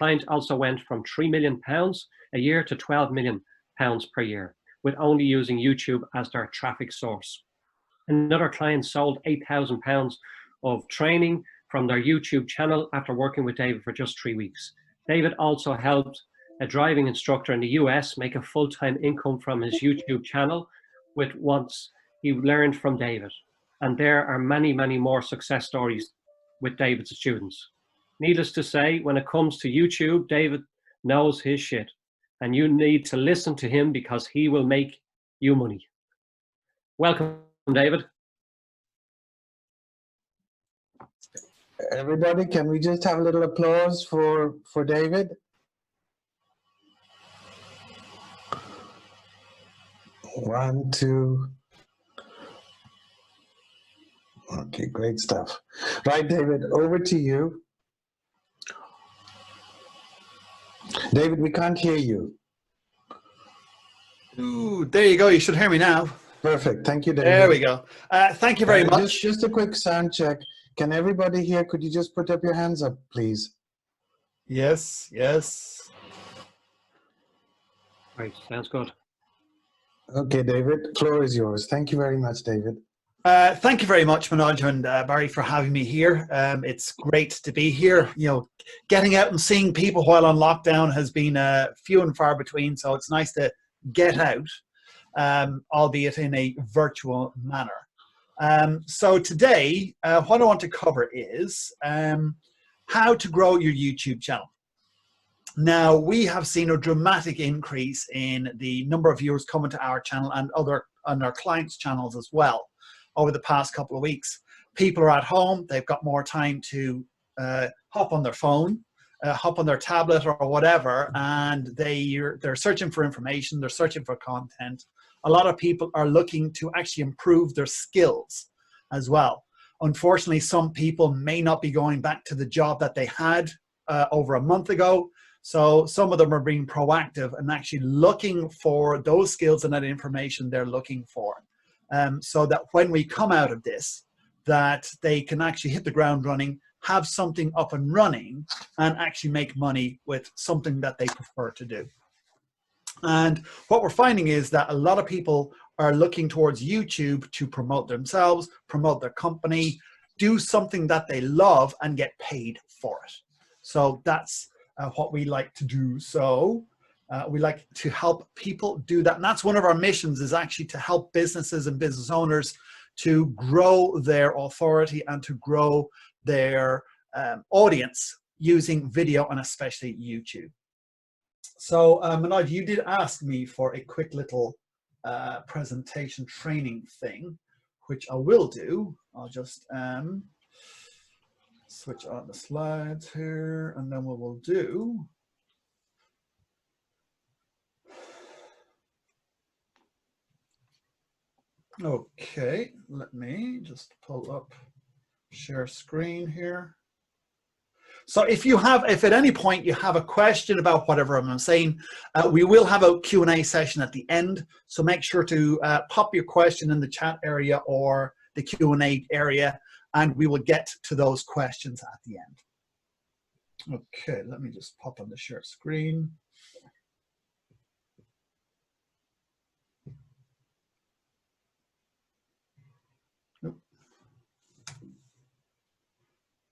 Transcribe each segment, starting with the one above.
client also went from £3 million a year to £12 million per year, with only using YouTube as their traffic source. Another client sold £8,000 of training from their YouTube channel after working with David for just 3 weeks. David also helped a driving instructor in the US make a full-time income from his YouTube channel with what he learned from David. And there are many, many more success stories with David's students. Needless to say, when it comes to YouTube, David knows his shit. And you need to listen to him because he will make you money. Welcome, David. Everybody, can we just have a little applause for David? One, two. Okay, great stuff. Right, David, over to you. David, we can't hear you. Ooh, there you go. You should hear me now. Perfect. Thank you, David. There we go. Thank you very much. Just a quick sound check. Can everybody hear? Could you just put up your hands up, please? Yes, yes. Right, sounds good. Okay, David, floor is yours. Thank you very much, David. Thank you very much, Manoj and Barry, for having me here. It's great to be here. You know, getting out and seeing people while on lockdown has been few and far between, so it's nice to get out, albeit in a virtual manner. So today, what I want to cover is how to grow your YouTube channel. Now, we have seen a dramatic increase in the number of viewers coming to our channel and our clients' channels as well over the past couple of weeks. People are at home, they've got more time to hop on their phone, hop on their tablet or whatever, and they're searching for information, they're searching for content. A lot of people are looking to actually improve their skills as well. Unfortunately, some people may not be going back to the job that they had over a month ago. So some of them are being proactive and actually looking for those skills and that information they're looking for. So that when we come out of this, that they can actually hit the ground running, have something up and running, and actually make money with something that they prefer to do. And what we're finding is that a lot of people are looking towards YouTube to promote themselves, promote their company, do something that they love and get paid for it. So that's what we like to do. So we like to help people do that. And that's one of our missions, is actually to help businesses and business owners to grow their authority and to grow their audience using video and especially YouTube. So Manoj, you did ask me for a quick little presentation training thing, which I will do. I'll just switch on the slides here, and then what we'll do. Okay, let me just pull up share screen here. So if at any point you have a question about whatever I'm saying, we will have a Q&A session at the end. So make sure to pop your question in the chat area or the Q&A area, and we will get to those questions at the end. Okay, let me just pop on the share screen.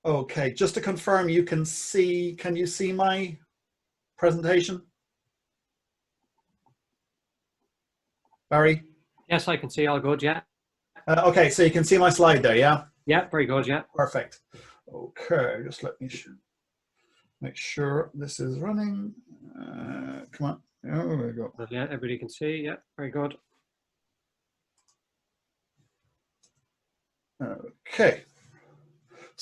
Okay, just to confirm, can you see my presentation? Barry? Yes, I can see all good, yeah. Okay, so you can see my slide there, yeah? Yeah, very good, yeah. Perfect. Okay, just let me make sure this is running. Come on, oh, there we go. Yeah, everybody can see, yeah, very good. Okay.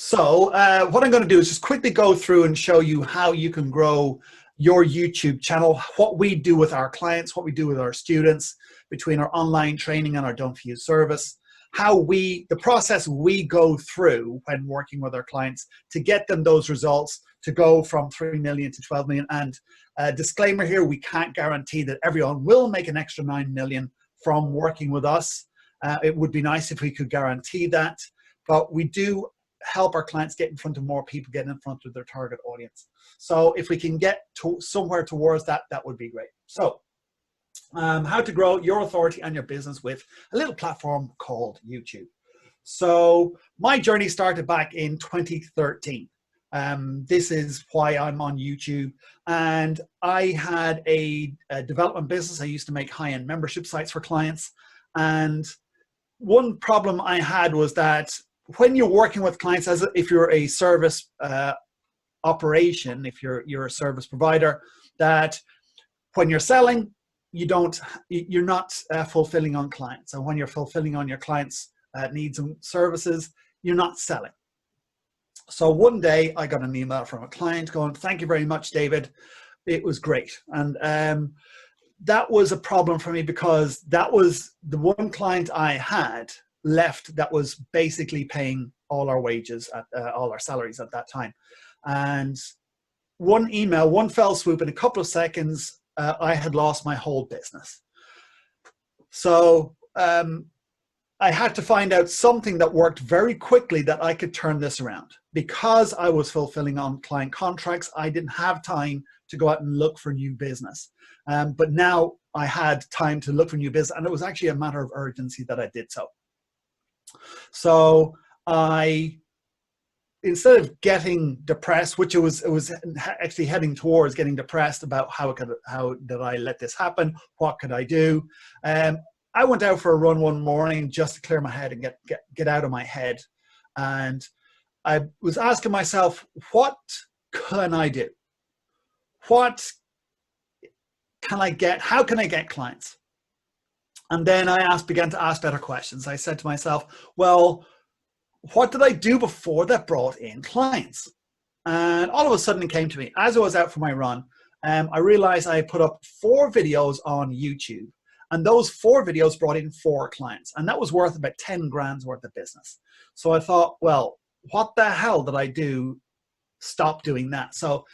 So what I'm going to do is just quickly go through and show you how you can grow your YouTube channel, what we do with our clients, what we do with our students, between our online training and our Done For You service, the process we go through when working with our clients to get them those results, to go from 3 million to 12 million. And disclaimer here, we can't guarantee that everyone will make an extra 9 million from working with us. It would be nice if we could guarantee that, but we do help our clients get in front of more people, get in front of their target audience. So if we can get to somewhere towards that, that would be great. So how to grow your authority and your business with a little platform called YouTube. So my journey started back in 2013. This is why I'm on YouTube. And I had a development business. I used to make high-end membership sites for clients. And one problem I had was that when you're working with clients, if you're a service operation, if you're a service provider, that when you're selling, you're not fulfilling on clients. And when you're fulfilling on your clients' needs and services, you're not selling. So one day I got an email from a client going, "Thank you very much, David. It was great." And that was a problem for me, because that was the one client I had left that was basically paying all our wages, all our salaries at that time. And one email, one fell swoop, in a couple of seconds, I had lost my whole business. So I had to find out something that worked very quickly that I could turn this around. Because I was fulfilling on client contracts, I didn't have time to go out and look for new business. But now I had time to look for new business, and it was actually a matter of urgency that I did so. So instead of getting depressed, which it was actually heading towards getting depressed about how did I let this happen? What could I do? I went out for a run one morning just to clear my head and get out of my head. And I was asking myself, what can I do? What can I get? How can I get clients? And then I began to ask better questions. I said to myself, well, what did I do before that brought in clients? And all of a sudden it came to me. As I was out for my run, I realized I put up 4 videos on YouTube. And those 4 videos brought in 4 clients. And that was worth about 10 grand's worth of business. So I thought, well, what the hell did I do? Stop doing that. So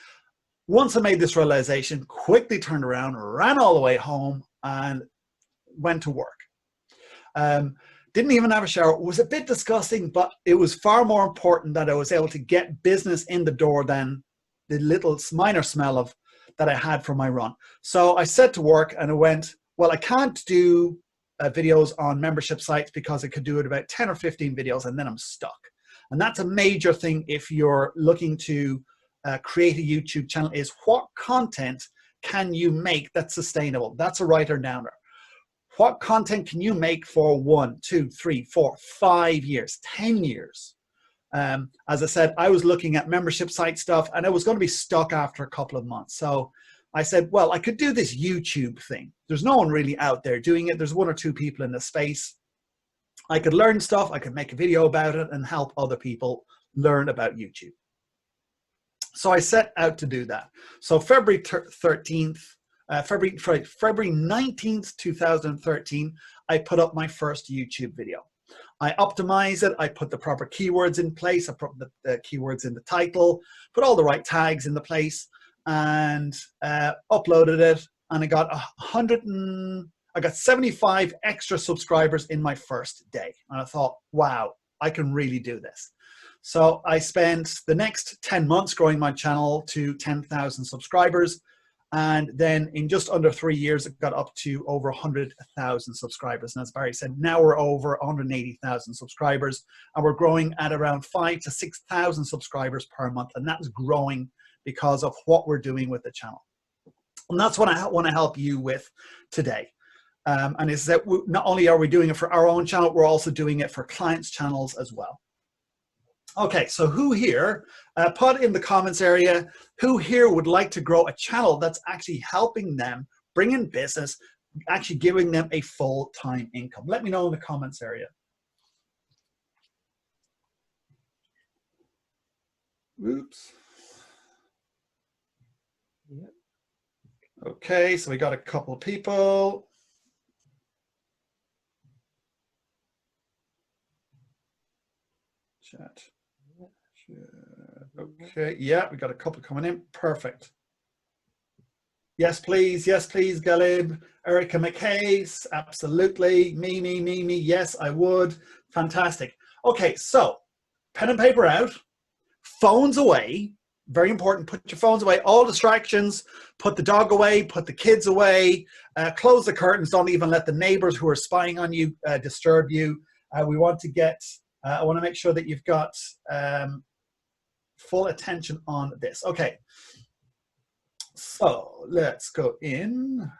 once I made this realization, quickly turned around, ran all the way home, and went to work. Didn't even have a shower. It was a bit disgusting, but it was far more important that I was able to get business in the door than the little minor smell of that I had from my run. So I set to work and I went, well, I can't do videos on membership sites because I could do it about 10 or 15 videos and then I'm stuck. And that's a major thing if you're looking to create a YouTube channel, is what content can you make that's sustainable? That's a writer downer. What content can you make for 1, 2, 3, 4, 5 years, 10 years? As I said, I was looking at membership site stuff and I was going to be stuck after a couple of months. So I said, well, I could do this YouTube thing. There's no one really out there doing it. There's 1 or 2 people in the space. I could learn stuff. I could make a video about it and help other people learn about YouTube. So I set out to do that. So February 19th, 2013, I put up my first YouTube video. I optimized it. I put the proper keywords in place. I put the keywords in the title, put all the right tags in the place, and uploaded it. And I got 75 extra subscribers in my first day. And I thought, wow, I can really do this. So I spent the next 10 months growing my channel to 10,000 subscribers. And then in just under 3 years, it got up to over 100,000 subscribers. And as Barry said, now we're over 180,000 subscribers, and we're growing at around 5,000 to 6,000 subscribers per month. And that's growing because of what we're doing with the channel. And that's what I want to help you with today. And is that not only are we doing it for our own channel, we're also doing it for clients' channels as well. Okay, so who here, put in the comments area, who here would like to grow a channel that's actually helping them bring in business, actually giving them a full-time income? Let me know in the comments area. Oops. Okay, so we got a couple people. Chat. Okay, yeah, we got a couple coming in. Perfect. Yes, please, Galib. Erica McCase, absolutely. Me. Yes, I would. Fantastic. Okay, so pen and paper out, phones away. Very important, put your phones away, all distractions, put the dog away, put the kids away, close the curtains, don't even let the neighbors who are spying on you disturb you. We want to get, I want to make sure that you've got full attention on this. Okay, so let's go in.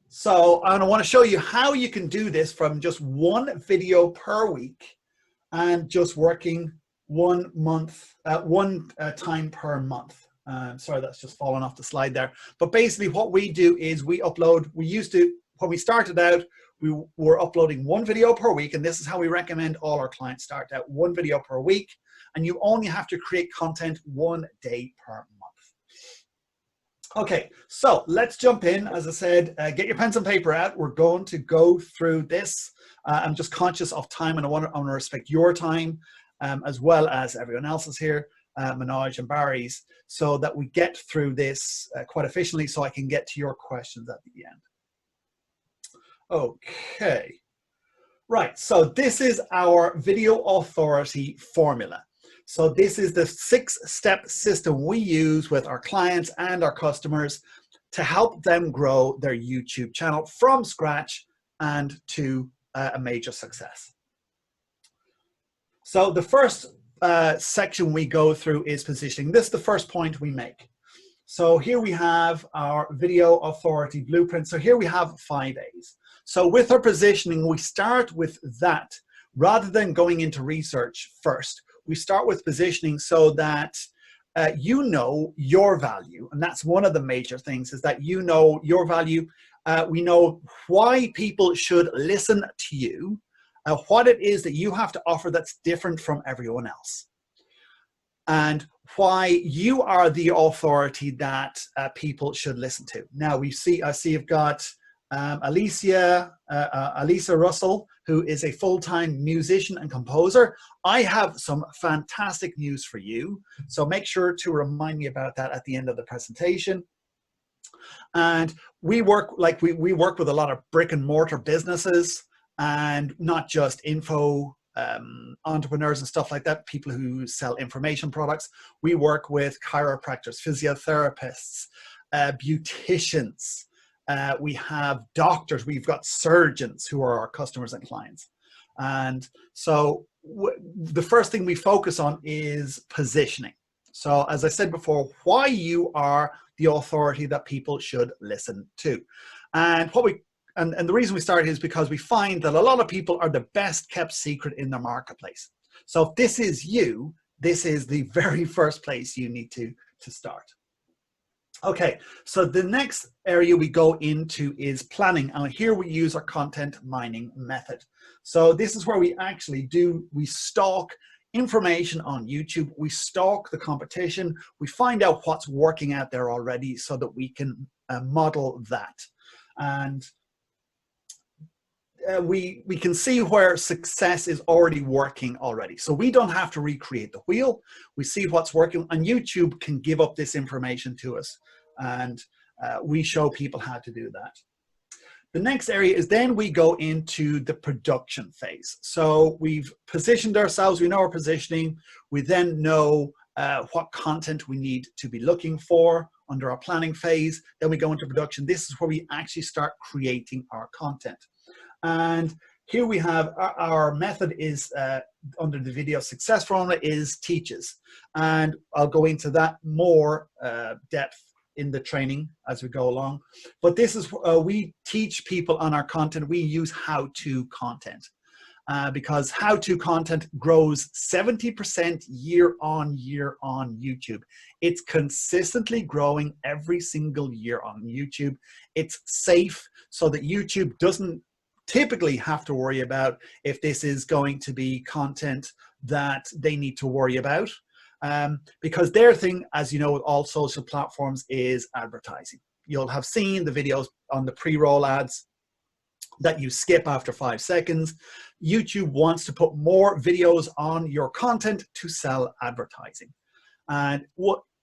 So I want to show you how you can do this from just one video per week and just working 1 month, one time per month. Sorry, that's just fallen off the slide there. But basically what we do is we upload, we used to, when we started out, we were uploading 1 video per week, and this is how we recommend all our clients start out, 1 video per week, and you only have to create content 1 day per month. Okay, so let's jump in. As I said, get your pens and paper out. We're going to go through this. I'm just conscious of time, and I want to respect your time. As well as everyone else's here, Manoj and Barry's, so that we get through this quite efficiently so I can get to your questions at the end. Okay, right, so this is our video authority formula. So this is the 6-step system we use with our clients and our customers to help them grow their YouTube channel from scratch and to a major success. So the first section we go through is positioning. This is the first point we make. So here we have our video authority blueprint. So here we have 5 A's. So with our positioning, we start with that rather than going into research first. We start with positioning so that you know your value. And that's one of the major things, is that you know your value. We know why people should listen to you. What it is that you have to offer that's different from everyone else, and why you are the authority that people should listen to. Now I see you've got Alicia Russell, who is a full-time musician and composer. I have some fantastic news for you, so make sure to remind me about that at the end of the presentation. And we work we work with a lot of brick and mortar businesses, and not just info entrepreneurs and stuff like that, people who sell information products. We work with chiropractors, physiotherapists, beauticians. We have doctors. We've got surgeons who are our customers and clients. And so the first thing we focus on is positioning. So as I said before, why you are the authority that people should listen to. And what we And the reason we started is because we find that a lot of people are the best kept secret in their marketplace. So if this is you, this is the very first place you need to start. Okay, so the next area we go into is planning. And here we use our content mining method. So this is where we actually we stalk information on YouTube. We stalk the competition. We find out what's working out there already so that we can model that. And we can see where success is already working already. So we don't have to recreate the wheel. We see what's working, and YouTube can give up this information to us, and we show people how to do that. The next area is then we go into the production phase. So we've positioned ourselves, we know our positioning, we then know what content we need to be looking for under our planning phase. Then we go into production. This is where we actually start creating our content. And here we have our method is under the video success formula is teaches. And I'll go into that more depth in the training as we go along. But this is, we teach people on our content. We use how-to content because how-to content grows 70% year on year on YouTube. It's consistently growing every single year on YouTube. It's safe so that YouTube doesn't typically have to worry about if this is going to be content that they need to worry about. Because their thing, as you know, with all social platforms is advertising. You'll have seen the videos on the pre-roll ads that you skip after 5 seconds. YouTube wants to put more videos on your content to sell advertising. And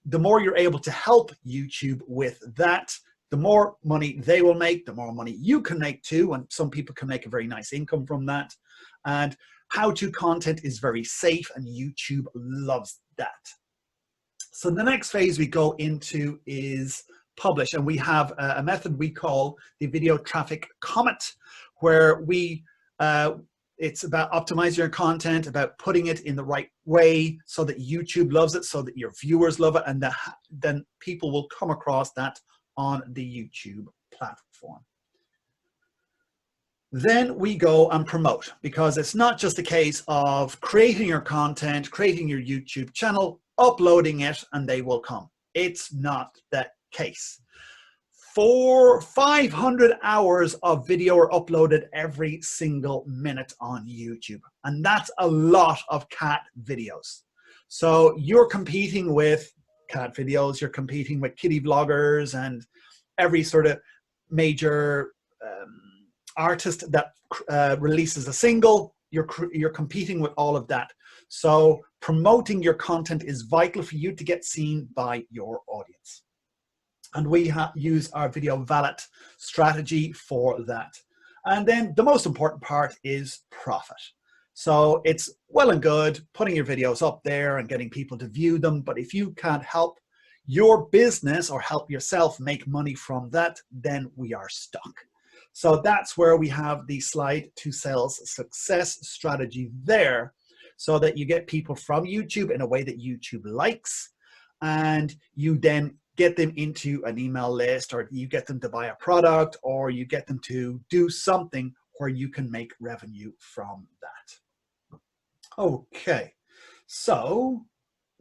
the more you're able to help YouTube with that, the more money they will make, the more money you can make too, and some people can make a very nice income from that. And How-to content is very safe, and YouTube loves that. So the next phase we go into is publish, and we have a method we call the video traffic comet, where we it's about optimizing your content, about putting it in the right way so that YouTube loves it, so that your viewers love it, and that then people will come across that on the YouTube platform. Then we go and promote, because it's not just a case of creating your content, creating your YouTube channel, uploading it, and they will come. It's not that case. 500 hours of video are uploaded every single minute on YouTube, and that's a lot of cat videos. So you're competing with cat videos, you're competing with kitty vloggers, and every sort of major artist that releases a single. You're competing with all of that. So promoting your content is vital for you to get seen by your audience. And we use our video valet strategy for that. And then the most important part is profit. So it's well and good putting your videos up there and getting people to view them, but if you can't help your business or help yourself make money from that, then we are stuck. So that's where we have the slide to sales success strategy there, so that you get people from YouTube in a way that YouTube likes, and you then get them into an email list, or you get them to buy a product, or you get them to do something where you can make revenue from that. Okay, so,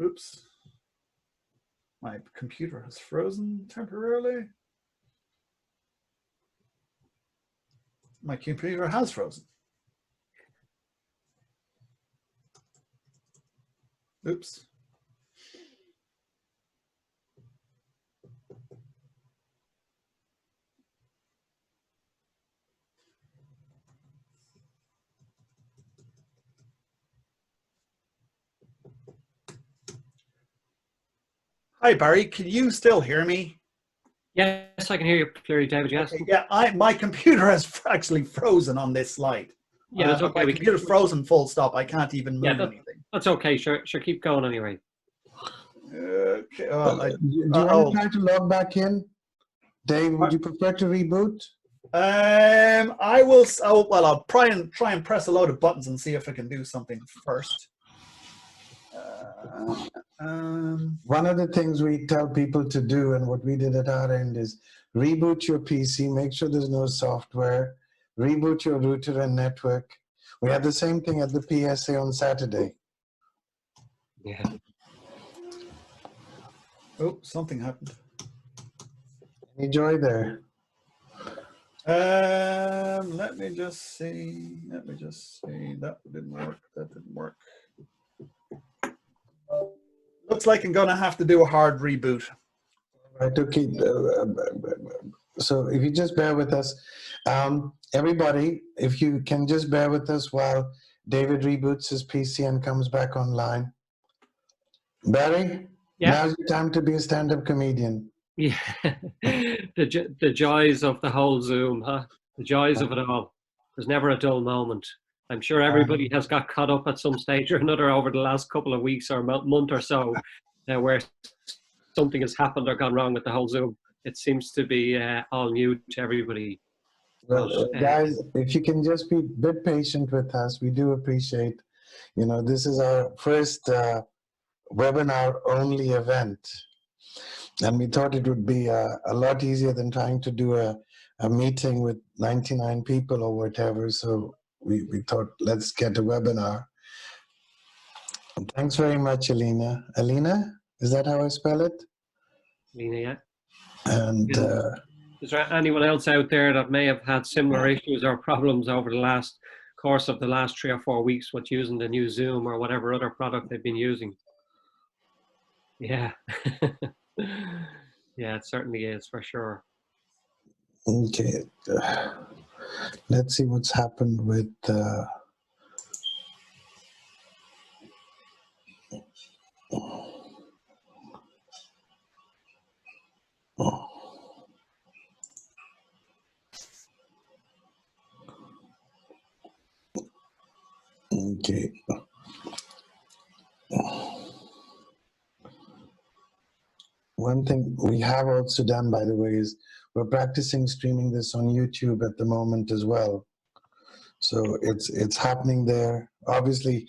oops, my computer has frozen temporarily. My computer has frozen. Oops. Hi, Barry. Can you still hear me? Yes, I can hear you clearly, David. Yes. Okay, yeah, my computer has actually frozen on this slide. Yeah, that's okay. My computer's frozen full stop. I can't even move anything. That's okay. Sure, keep going anyway. Okay. Well, do you want to try to log back in? Dave, would you prefer to reboot? I will. Well, I'll try and press a load of buttons and see if I can do something first. One of the things we tell people to do, and what we did at our end, is reboot your PC, make sure there's no software, reboot your router and network. We had the same thing at the PSA on Saturday. Yeah. Oh, something happened. Any joy there? Let me just see. That didn't work. That didn't work. Looks like I'm gonna have to do a hard reboot. Right, okay. So if you just bear with us, everybody, if you can just bear with us while David reboots his PC and comes back online. Barry, now's the time to be a stand-up comedian. Yeah, the joys of the whole Zoom, huh? The joys of it all. There's never a dull moment. I'm sure everybody has got caught up at some stage or another over the last couple of weeks or month or so, where something has happened or gone wrong with the whole Zoom. It seems to be all new to everybody. Well, guys, if you can just be a bit patient with us, we do appreciate. This is our first webinar-only event. And we thought it would be a lot easier than trying to do a meeting with 99 people or whatever. So we thought, let's get a webinar. And thanks very much, Alina. Alina, is that how I spell it? Alina, yeah. And is there anyone else out there that may have had similar issues or problems over the course of the last 3 or 4 weeks with using the new Zoom or whatever other product they've been using? Yeah. Yeah, it certainly is, for sure. Okay. Let's see what's happened with Okay. One thing we have also done, by the way, is we're practicing streaming this on YouTube at the moment as well. So it's happening there. Obviously,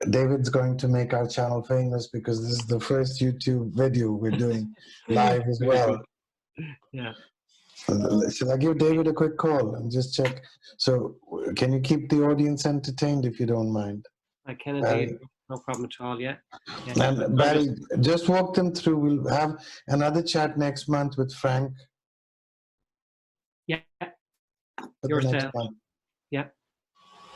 David's going to make our channel famous because this is the first YouTube video we're doing live as well. Yeah. Should I give David a quick call and just check? So can you keep the audience entertained if you don't mind? I can indeed. No problem at all. Yeah. And Barry, just walk them through. We'll have another chat next month with Frank. Yeah. For the next month. Yeah.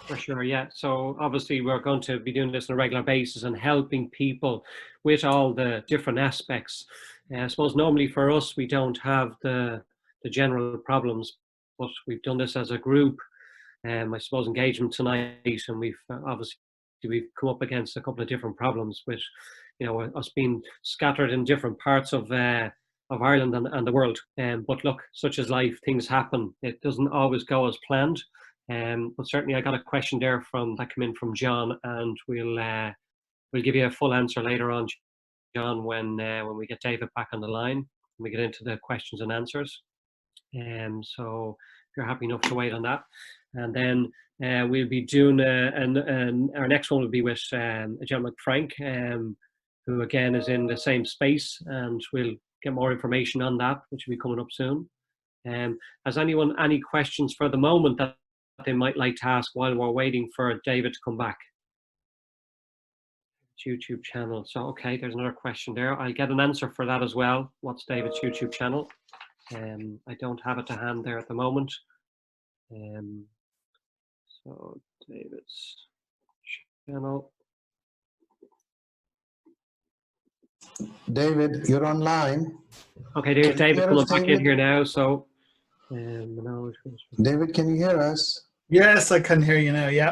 For sure, yeah. So obviously we're going to be doing this on a regular basis and helping people with all the different aspects. I suppose normally for us, we don't have the general problems, but we've done this as a group. I suppose engagement tonight, and we've obviously we've come up against a couple of different problems with, you know, us being scattered in different parts of Ireland and the world. But look, such is life. Things happen. It doesn't always go as planned. But certainly, I got a question there that came in from John, and we'll give you a full answer later on, John, when we get David back on the line and we get into the questions and answers. So if you're happy enough to wait on that, and then we'll be doing our next one will be with a gentleman, Frank, who again is in the same space, and we'll get more information on that, which will be coming up soon. Has anyone any questions for the moment that they might like to ask while we're waiting for David to come back? YouTube channel. So, okay, there's another question there. I'll get an answer for that as well. What's David's YouTube channel? I don't have it to hand there at the moment. So, David's channel. David, you're online. Okay, there's David coming back in here now. So, David, can you hear us? Yes, I can hear you now. Yeah.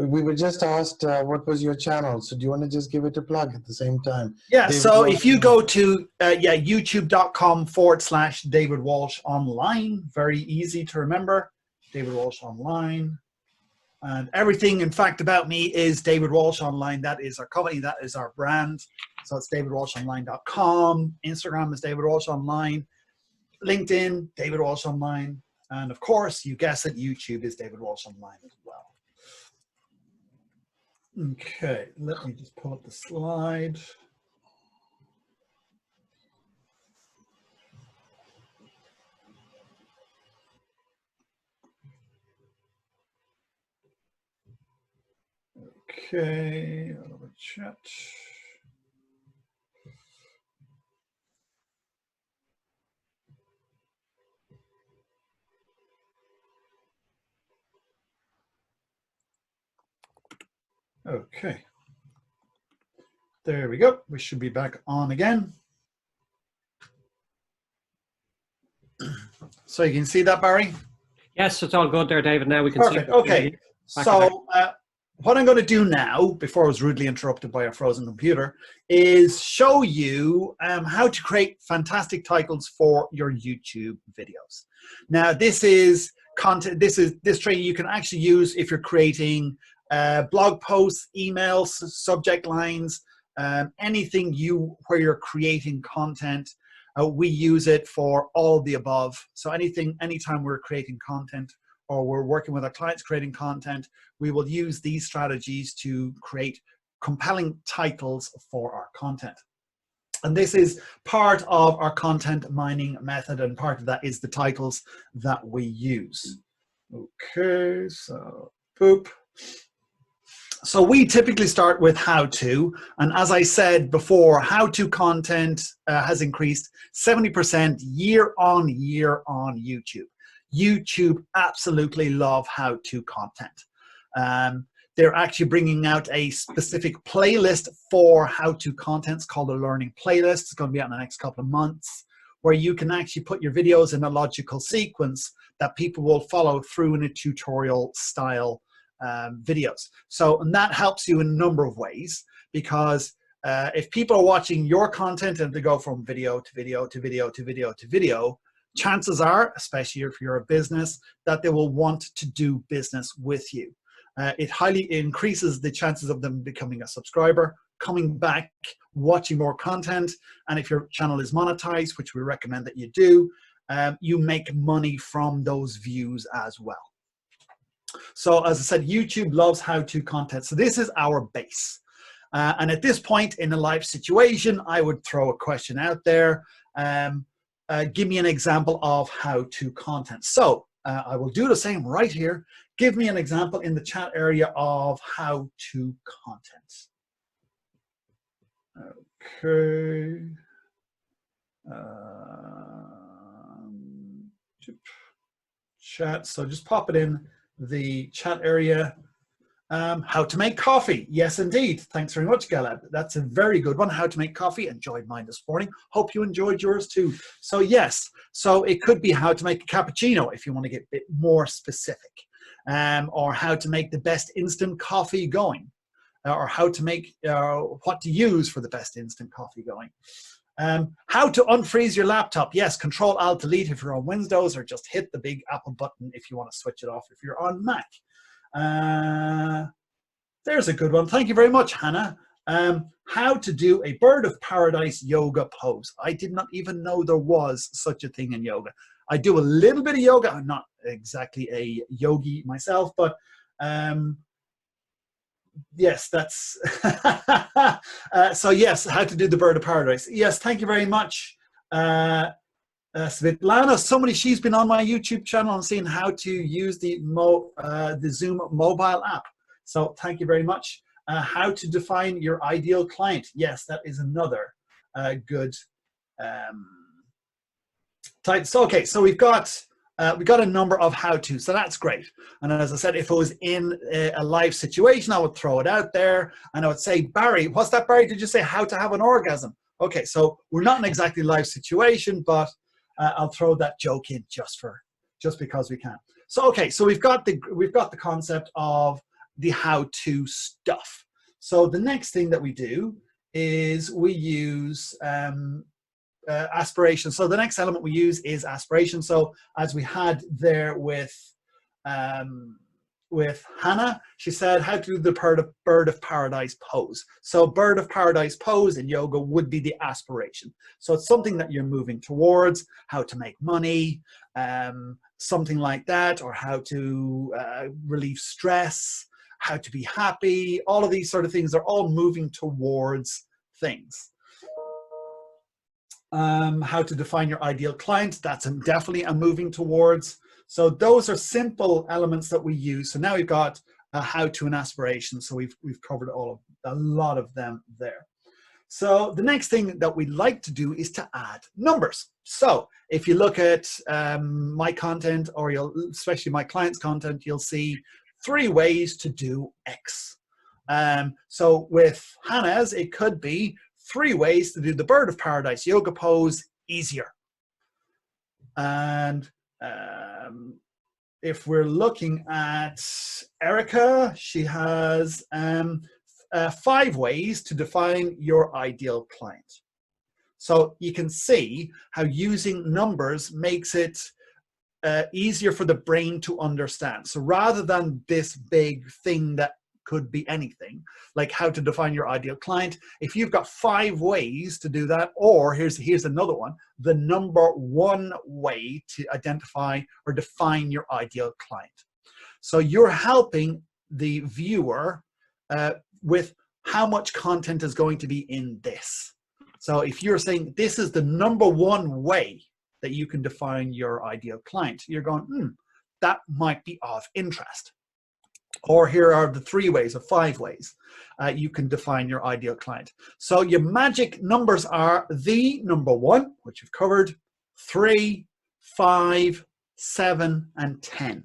We were just asked what was your channel. So do you want to just give it a plug at the same time? Yeah. David so Walsh. if you go to youtube.com/David Walsh online, very easy to remember. David Walsh online. And everything, in fact, about me is David Walsh Online. That is our company. That is our brand. So it's davidwalshonline.com. Instagram is David Walsh Online. LinkedIn, David Walsh Online. And of course, you guess it, YouTube is David Walsh Online as well. Okay, let me just pull up the slide. Okay, I'll have a chat. Okay, there we go. We should be back on again. So you can see that, Barry? Yes, it's all good there, David. Now we can Perfect. see. Okay, so what I'm going to do now, before I was rudely interrupted by a frozen computer, is show you how to create fantastic titles for your YouTube videos. Now, this is content. This training you can actually use if you're creating blog posts, emails, subject lines, anything where you're creating content. We use it for all the above. So anytime we're creating content or we're working with our clients creating content, we will use these strategies to create compelling titles for our content. And this is part of our content mining method, and part of that is the titles that we use. Okay, so boop. So we typically start with how-to, and as I said before, how-to content has increased 70% year on year on YouTube. YouTube absolutely love how-to content. They're actually bringing out a specific playlist for how-to content. It's called a learning playlist. It's going to be out in the next couple of months, where you can actually put your videos in a logical sequence that people will follow through in a tutorial style videos. So, and that helps you in a number of ways, because if people are watching your content and they go from video to video to video to video to video, chances are, especially if you're a business, that they will want to do business with you. It highly increases the chances of them becoming a subscriber, coming back, watching more content. And if your channel is monetized, which we recommend that you do, you make money from those views as well. So as I said, YouTube loves how-to content. So this is our base. And at this point in a live situation, I would throw a question out there. Give me an example of how-to content. So I will do the same right here. Give me an example in the chat area of how-to content. Okay. Chat. So just pop it in the chat area. How to make coffee. Yes, indeed. Thanks very much, Galad. That's a very good one. How to make coffee. Enjoyed mine this morning. Hope you enjoyed yours too. So yes, so it could be how to make a cappuccino if you want to get a bit more specific, or how to make the best instant coffee going, or how to make, what to use for the best instant coffee going. How to unfreeze your laptop. Yes, Control-Alt-Delete if you're on Windows, or just hit the big Apple button if you want to switch it off if you're on Mac. There's a good one. Thank you very much, Hannah. How to do a bird of paradise yoga pose. I did not even know there was such a thing in yoga. I do a little bit of yoga. I'm not exactly a yogi myself, but yes, that's so yes, how to do the bird of paradise. Yes, thank you very much. Svetlana, she's been on my YouTube channel and seen how to use the Zoom mobile app. So thank you very much. How to define your ideal client. Yes, that is another good type. So okay, so we've got a number of how-to, so that's great. And as I said, if it was in a live situation, I would throw it out there and I would say, Barry, what's that, Barry? Did you say how to have an orgasm? Okay, so we're not in exactly live situation, but I'll throw that joke in just because we can. So okay, so we've got the concept of the how-to stuff. So the next thing that we do is we use aspiration. So the next element we use is aspiration. So as we had there with Hannah, she said how to do the bird of paradise pose. So bird of paradise pose in yoga would be the aspiration. So it's something that you're moving towards, how to make money, something like that, or how to relieve stress, how to be happy. All of these sort of things are all moving towards things. How to define your ideal client. That's definitely a moving towards. So those are simple elements that we use. So now we've got a how to and aspiration. So we've covered a lot of them there. So the next thing that we like to do is to add numbers. So if you look at my content, or especially my clients' content, you'll see 3 ways to do X. So with Hannah's, it could be 3 ways to do the bird of paradise yoga pose easier. And if we're looking at Erica, she has 5 ways to define your ideal client. So you can see how using numbers makes it easier for the brain to understand. So rather than this big thing that could be anything, like how to define your ideal client, if you've got 5 ways to do that, or here's another one, the number 1 way to identify or define your ideal client. So you're helping the viewer with how much content is going to be in this. So if you're saying this is the number 1 way that you can define your ideal client, you're going, that might be of interest. Or here are the 3 ways or 5 ways you can define your ideal client. So your magic numbers are the number 1, which you've covered, 3, 5, 7, and 10.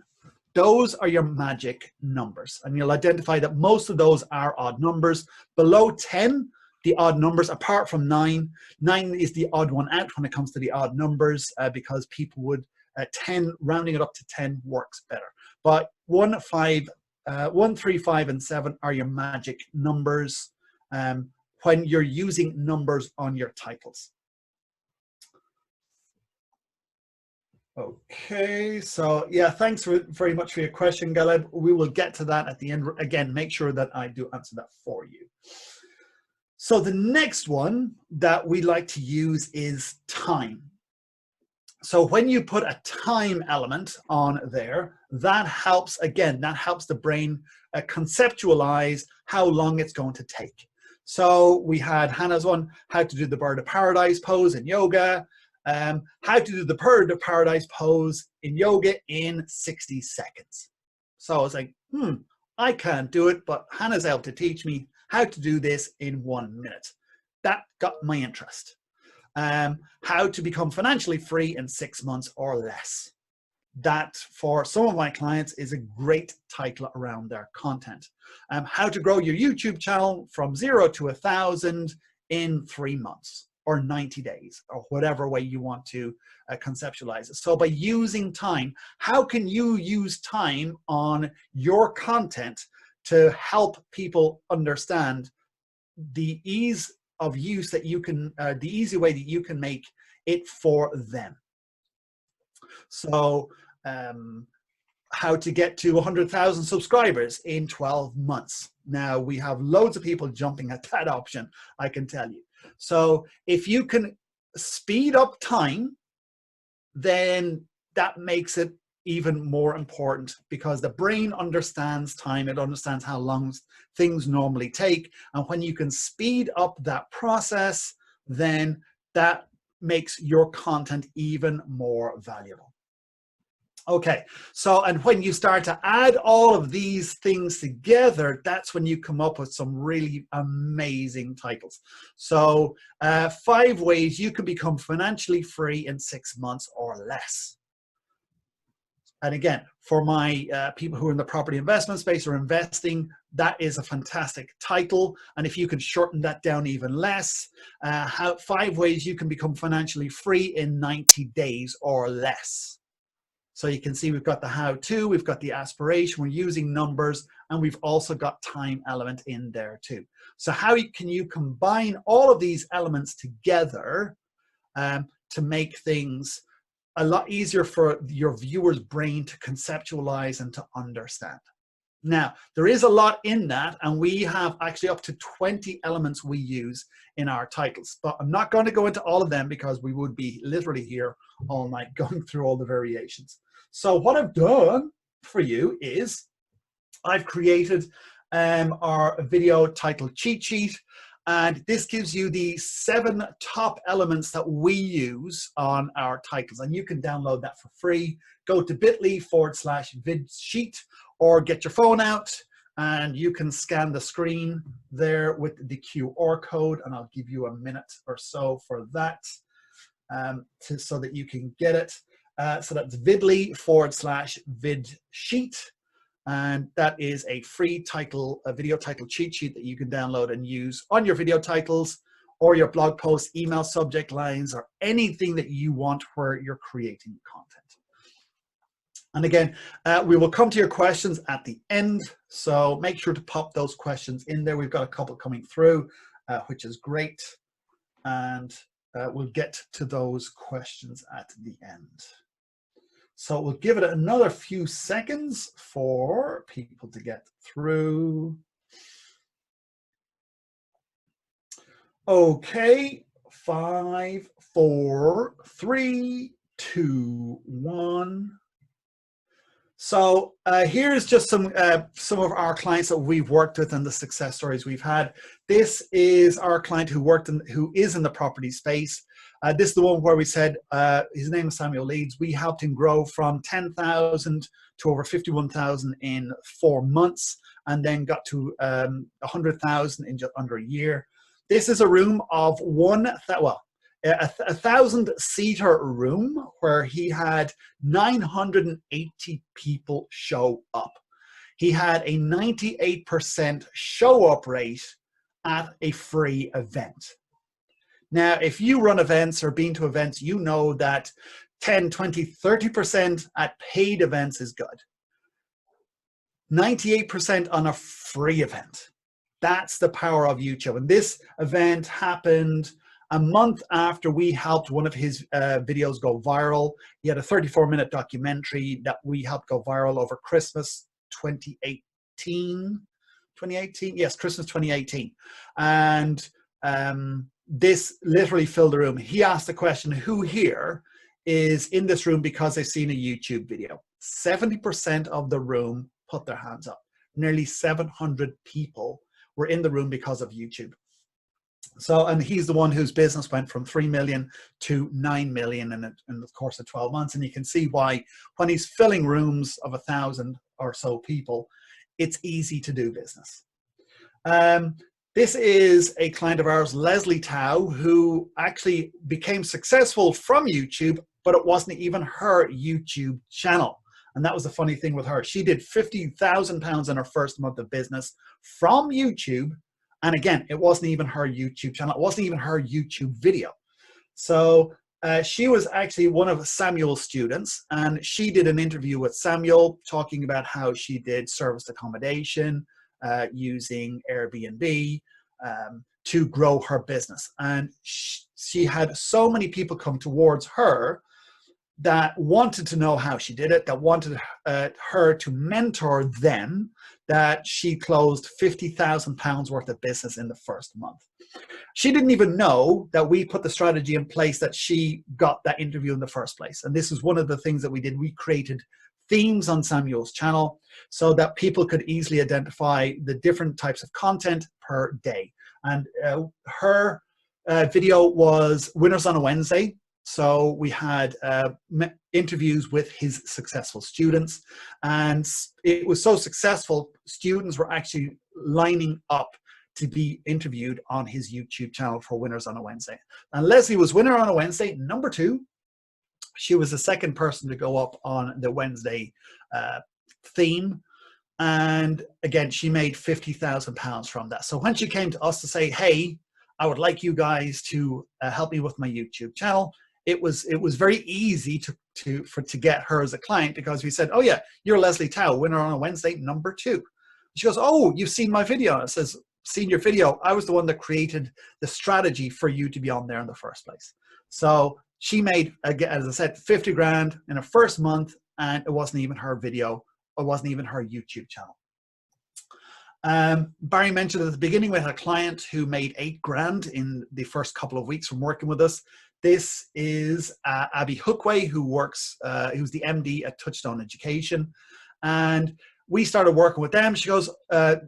Those are your magic numbers. And you'll identify that most of those are odd numbers. Below 10, the odd numbers, apart from 9. 9 is the odd one out when it comes to the odd numbers, because people would, 10, rounding it up to 10 works better. But 1, 3, 5, and 7 are your magic numbers when you're using numbers on your titles. Okay, so yeah, thanks very much for your question, Galeb. We will get to that at the end. Again, make sure that I do answer that for you. So the next one that we like to use is time. So when you put a time element on there, that helps, again, that helps the brain conceptualize how long it's going to take. So we had Hannah's one, how to do the bird of paradise pose in yoga, how to do the bird of paradise pose in yoga in 60 seconds. So I was like, I can't do it, but Hannah's able to teach me how to do this in 1 minute. That got my interest. How to become financially free in 6 months or less. That, for some of my clients, is a great title around their content. How to grow your YouTube channel from 0 to 1,000 in 3 months or 90 days, or whatever way you want to conceptualize it. So by using time, how can you use time on your content to help people understand the ease of use that you can, the easy way that you can make it for them? So how to get to 100,000 subscribers in 12 months. Now we have loads of people jumping at that option, I can tell you. So if you can speed up time, then that makes it even more important, because the brain understands time. It understands how long things normally take. And when you can speed up that process, then that makes your content even more valuable. Okay, so, and when you start to add all of these things together, that's when you come up with some really amazing titles. So 5 ways you can become financially free in 6 months or less. And again, for my people who are in the property investment space or investing, that is a fantastic title. And if you can shorten that down even less, 5 ways you can become financially free in 90 days or less. So you can see we've got the how-to, we've got the aspiration, we're using numbers, and we've also got time element in there too. So how can you combine all of these elements together to make things a lot easier for your viewer's brain to conceptualize and to understand? Now, there is a lot in that, and we have actually up to 20 elements we use in our titles, but I'm not going to go into all of them because we would be literally here all night going through all the variations. So what I've done for you is I've created our video title cheat sheet, and this gives you the 7 top elements that we use on our titles, and you can download that for free. Go to bit.ly/vidsheet, or get your phone out and you can scan the screen there with the QR code, and I'll give you a minute or so for that so that you can get it. So that's bit.ly/vidsheet, and that is a free title, a video title cheat sheet that you can download and use on your video titles or your blog posts, email subject lines, or anything that you want where you're creating content. And again, we will come to your questions at the end, so make sure to pop those questions in there. We've got a couple coming through, which is great, and we'll get to those questions at the end. So we'll give it another few seconds for people to get through. Okay, 5, 4, 3, 2, 1. So here's just some of our clients that we've worked with and the success stories we've had. This is our client who is in the property space. This is the one where we said his name is Samuel Leeds. We helped him grow from 10,000 to over 51,000 in 4 months, and then got to 100,000 in just under a year. This is a room of 1,000-seater room where he had 980 people show up. He had a 98% show up rate at a free event. Now, if you run events or been to events, you know that 10, 20, 30% at paid events is good. 98% on a free event. That's the power of YouTube. And this event happened A month after we helped one of his videos go viral, he had a 34-minute documentary that we helped go viral over Christmas 2018. 2018? Yes, Christmas 2018. And this literally filled the room. He asked the question, who here is in this room because they've seen a YouTube video? 70% of the room put their hands up. Nearly 700 people were in the room because of YouTube. So, and he's the one whose business went from 3 million to 9 million in the course of 12 months. And you can see why when he's filling rooms of 1,000 or so people, it's easy to do business. This is a client of ours, Leslie Tao, who actually became successful from YouTube, but it wasn't even her YouTube channel. And that was the funny thing with her. She did £50,000 in her first month of business from YouTube. And again, it wasn't even her YouTube channel. It wasn't even her YouTube video. So she was actually one of Samuel's students, and she did an interview with Samuel talking about how she did serviced accommodation using Airbnb to grow her business. And she had so many people come towards her that wanted to know how she did it, that wanted her to mentor them, that she closed £50,000 worth of business in the first month. She didn't even know that we put the strategy in place that she got that interview in the first place. And this is one of the things that we did. We created themes on Samuel's channel so that people could easily identify the different types of content per day. And her video was Winners on a Wednesday. So we had interviews with his successful students, and it was so successful, students were actually lining up to be interviewed on his YouTube channel for Winners on a Wednesday. And Leslie was winner on a Wednesday, number 2. She was the second person to go up on the Wednesday theme. And again, she made £50,000 from that. So when she came to us to say, hey, I would like you guys to help me with my YouTube channel, it was very easy to get her as a client, because we said, oh yeah, you're Leslie Tao, winner on a Wednesday, number 2. She goes, oh, you've seen my video. And it says, seen your video. I was the one that created the strategy for you to be on there in the first place. So she made, again, as I said, 50 grand in her first month, and it wasn't even her video. It wasn't even her YouTube channel. Barry mentioned at the beginning, we had a client who made 8 grand in the first couple of weeks from working with us. This is Abby Hookway, who works, who's the MD at Touchstone Education. And we started working with them. She goes,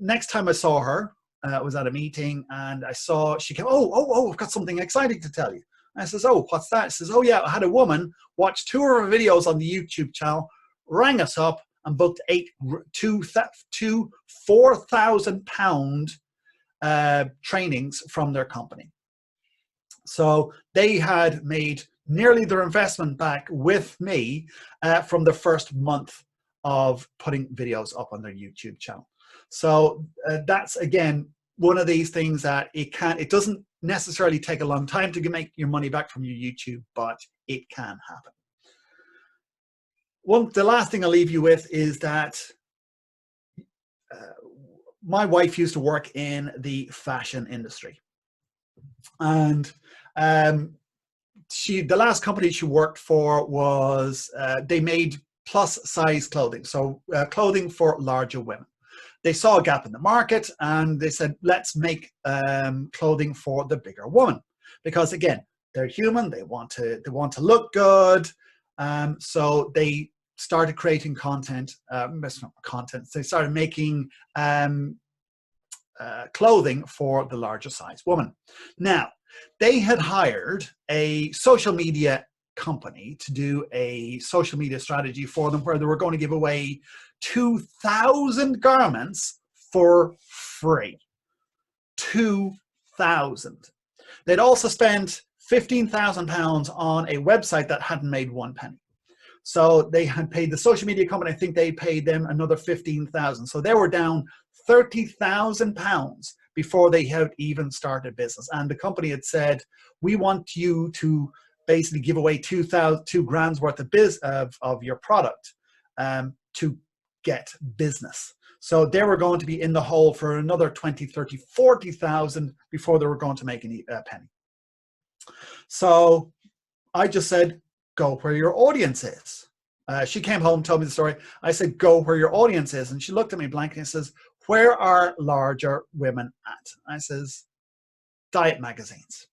next time I saw her, was at a meeting, and I saw, she came, oh, I've got something exciting to tell you. And I says, oh, what's that? She says, oh yeah, I had a woman watch 2 of her videos on the YouTube channel, rang us up and booked 2 £4,000 trainings from their company. So they had made nearly their investment back with me from the first month of putting videos up on their YouTube channel. So that's, again, one of these things that it doesn't necessarily take a long time to make your money back from your YouTube, but it can happen. The last thing I'll leave you with is that my wife used to work in the fashion industry. And the last company she worked for was, they made plus size clothing. So clothing for larger women. They saw a gap in the market, and they said, let's make clothing for the bigger woman, because again, they're human. They want to look good. So they started creating content. They started making clothing for the larger size woman. Now, they had hired a social media company to do a social media strategy for them, where they were going to give away 2,000 garments for free. 2,000. They'd also spent £15,000 on a website that hadn't made 1 penny. So they had paid the social media company, I think they paid them another £15,000. So they were down £30,000 before they had even started business. And the company had said, we want you to basically give away 2 grand's worth of your product to get business. So they were going to be in the hole for another 20, 30, 40,000 before they were going to make any penny. So I just said, go where your audience is. She came home, told me the story. I said, go where your audience is. And she looked at me blankly and says, where are larger women at? I says, diet magazines.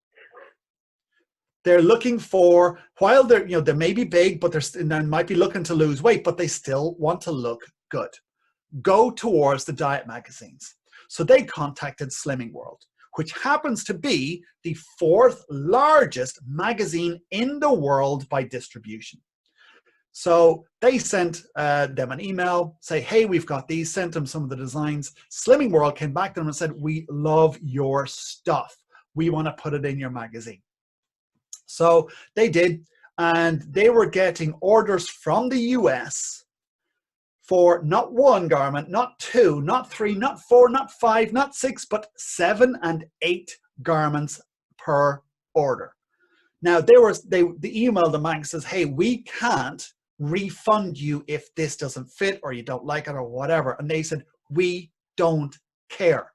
They're looking for, while they're, they may be big, but they might be looking to lose weight, but they still want to look good. Go towards the diet magazines. So they contacted Slimming World, which happens to be the 4th largest magazine in the world by distribution. So they sent them an email, say, hey, we've got these, sent them some of the designs. Slimming World came back to them and said, we love your stuff. We want to put it in your magazine. So they did, and they were getting orders from the US for not 1 garment, not 2, not 3, not 4, not 5, not 6, but 7 and 8 garments per order. Now they emailed the mag says, hey, we can't refund you if this doesn't fit or you don't like it or whatever. And they said, we don't care.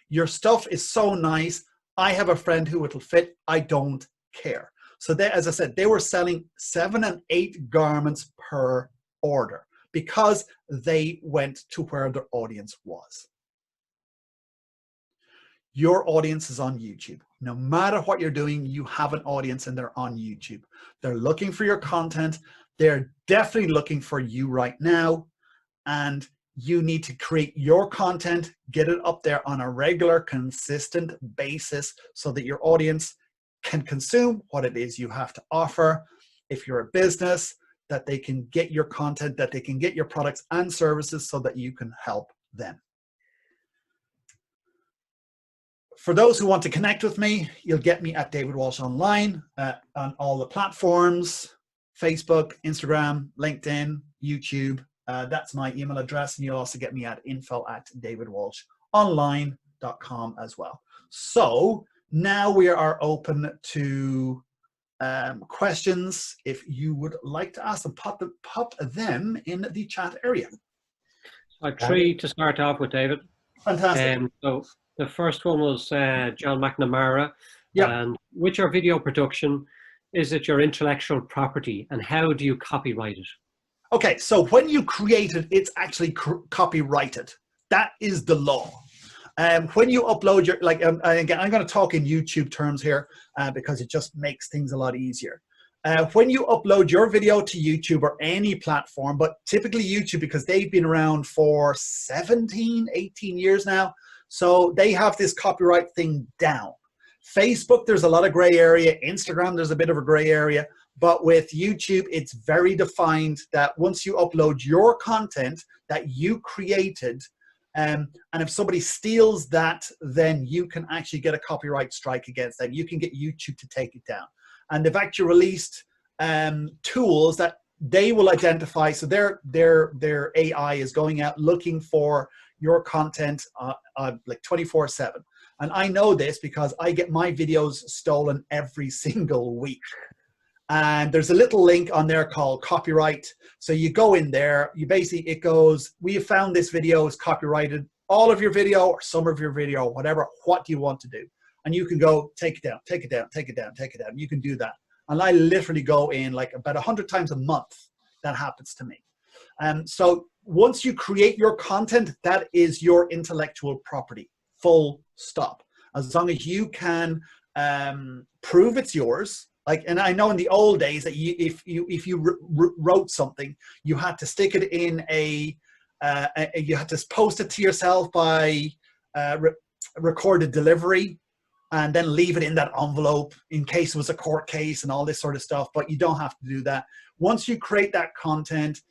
Your stuff is so nice. I have a friend who it'll fit. I don't care. So they, as I said, they were selling 7 and 8 garments per order because they went to where their audience was. Your audience is on YouTube. No matter what you're doing, you have an audience and they're on YouTube. They're looking for your content. They're definitely looking for you right now. And you need to create your content, get it up there on a regular, consistent basis so that your audience can consume what it is you have to offer. If you're a business, that they can get your content, that they can get your products and services so that you can help them. For those who want to connect with me, you'll get me at David Walsh Online on all the platforms, Facebook, Instagram, LinkedIn, YouTube. That's my email address. And you'll also get me at info@davidwalshonline.com as well. So now we are open to questions. If you would like to ask them, pop them in the chat area. I have 3 to start off with, David. Fantastic. So the first one was John McNamara. Yep. And with your video production, is it your intellectual property and how do you copyright it? Okay, so when you create it, it's actually copyrighted. That is the law. When you upload your, again, I'm going to talk in YouTube terms here because it just makes things a lot easier. When you upload your video to YouTube or any platform, but typically YouTube because they've been around for 17, 18 years now, so they have this copyright thing down. Facebook, there's a lot of gray area. Instagram, there's a bit of a gray area. But with YouTube, it's very defined that once you upload your content that you created, and if somebody steals that, then you can actually get a copyright strike against them. You can get YouTube to take it down. And they've actually released tools that they will identify. So their AI is going out looking for your content like 24/7. And I know this because I get my videos stolen every single week. And there's a little link on there called copyright. So you go in there, you basically, it goes, we have found this video is copyrighted, all of your video or some of your video, whatever, what do you want to do? And you can go, take it down, take it down, take it down, take it down. You can do that. And I literally go in like about 100 times a month. That happens to me. So once you create your content, that is your intellectual property, full stop. As long as you can prove it's yours. Like, and I know in the old days that if you wrote something, you had to stick it in you had to post it to yourself by recorded delivery, and then leave it in that envelope in case it was a court case and all this sort of stuff. But you don't have to do that. Once you create that content,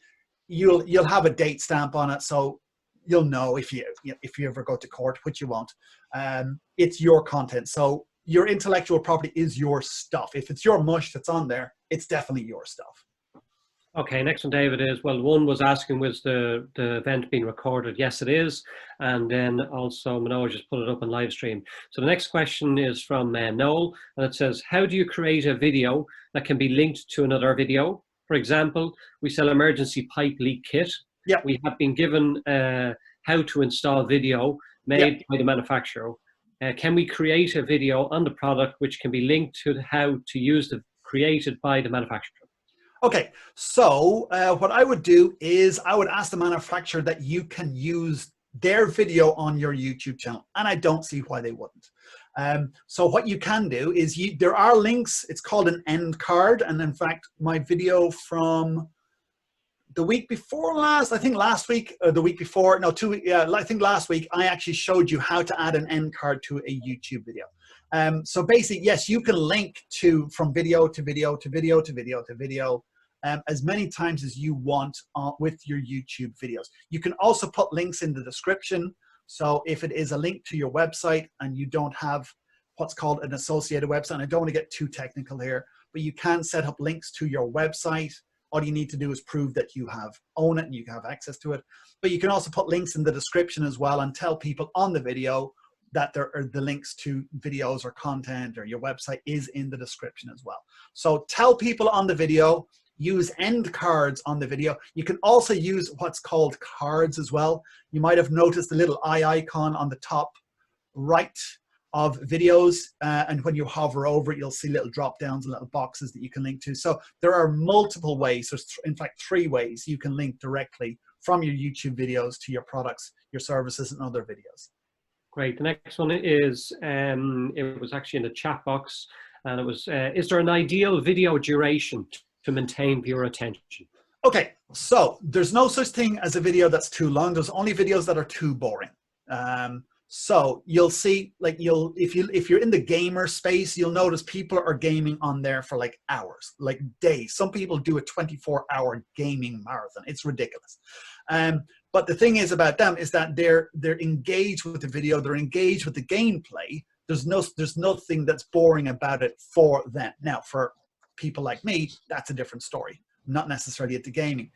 you'll have a date stamp on it, so you'll know if you ever go to court, which you won't. It's your content, so your intellectual property is your stuff. If it's your mush that's on there, it's definitely your stuff. Okay, next one, David, is, well, one was asking, was the event being recorded? Yes, it is. And then also Manoj just put it up on live stream. So the next question is from Noel, and it says, how do you create a video that can be linked to another video? For example, we sell emergency pipe leak kit. Yeah. We have been given how to install video made by the manufacturer. Can we create a video on the product which can be linked to how to use the created by the manufacturer? Okay, so what I would do is I would ask the manufacturer that you can use their video on your YouTube channel, and I don't see why they wouldn't. So what you can do is there are links. It's called an end card, and in fact, my video from the week before last, I think last week, or the week before, no, 2 weeks, yeah, I think last week, I actually showed you how to add an end card to a YouTube video. So basically, yes, you can link from video to video to video to video to video as many times as you want with your YouTube videos. You can also put links in the description. So if it is a link to your website and you don't have what's called an associated website, and I don't want to get too technical here, but you can set up links to your website. All you need to do is prove that you own it and you have access to it. But you can also put links in the description as well and tell people on the video that there are the links to videos or content or your website is in the description as well. So tell people on the video, use end cards on the video. You can also use what's called cards as well. You might have noticed the little eye icon on the top right of videos, and when you hover over it, you'll see little drop downs and little boxes that you can link to. So there are multiple ways, there's in fact 3 ways you can link directly from your YouTube videos to your products, your services, and other videos. Great. The next one is, it was actually in the chat box, and it was, is there an ideal video duration to maintain viewer attention? Okay, so there's no such thing as a video that's too long. There's only videos that are too boring. So you'll see, like if you're in the gamer space, you'll notice people are gaming on there for like hours, like days. Some people do a 24-hour gaming marathon. It's ridiculous. But the thing is about them is that they're engaged with the video, they're engaged with the gameplay. There's nothing that's boring about it for them. Now, for people like me, that's a different story. Not necessarily at the gaming.